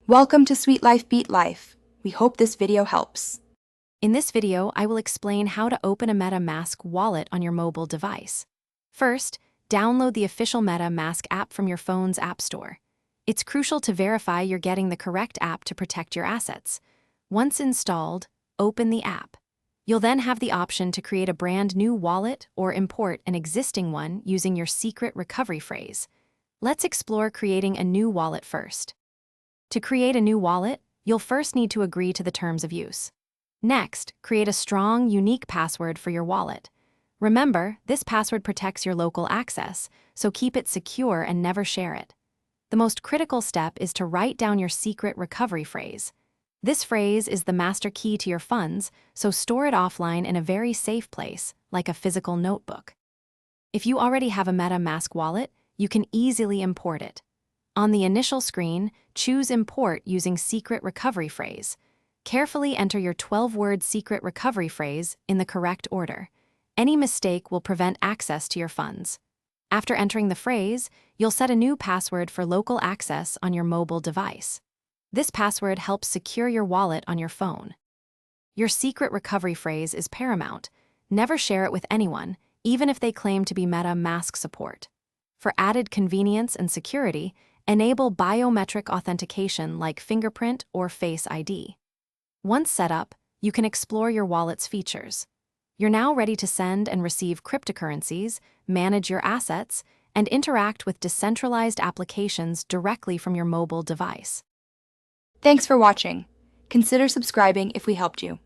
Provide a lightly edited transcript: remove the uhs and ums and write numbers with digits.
Welcome to Sweet Life Beat Life. We hope this video helps. In this video, I will explain how to open a MetaMask wallet on your mobile device. First, download the official MetaMask app from your phone's app store. It's crucial to verify you're getting the correct app to protect your assets. Once installed, open the app. You'll then have the option to create a brand new wallet or import an existing one using your secret recovery phrase. Let's explore creating a new wallet first. To create a new wallet, you'll first need to agree to the terms of use. Next, create a strong, unique password for your wallet. Remember, this password protects your local access, so keep it secure and never share it. The most critical step is to write down your secret recovery phrase. This phrase is the master key to your funds, so store it offline in a very safe place, like a physical notebook. If you already have a MetaMask wallet, you can easily import it. On the initial screen, choose Import using Secret Recovery Phrase. Carefully enter your 12-word secret recovery phrase in the correct order. Any mistake will prevent access to your funds. After entering the phrase, you'll set a new password for local access on your mobile device. This password helps secure your wallet on your phone. Your secret recovery phrase is paramount. Never share it with anyone, even if they claim to be MetaMask support. For added convenience and security, enable biometric authentication like fingerprint or Face ID. Once set up, you can explore your wallet's features. You're now ready to send and receive cryptocurrencies, manage your assets, and interact with decentralized applications directly from your mobile device. Thanks for watching. Consider subscribing if we helped you.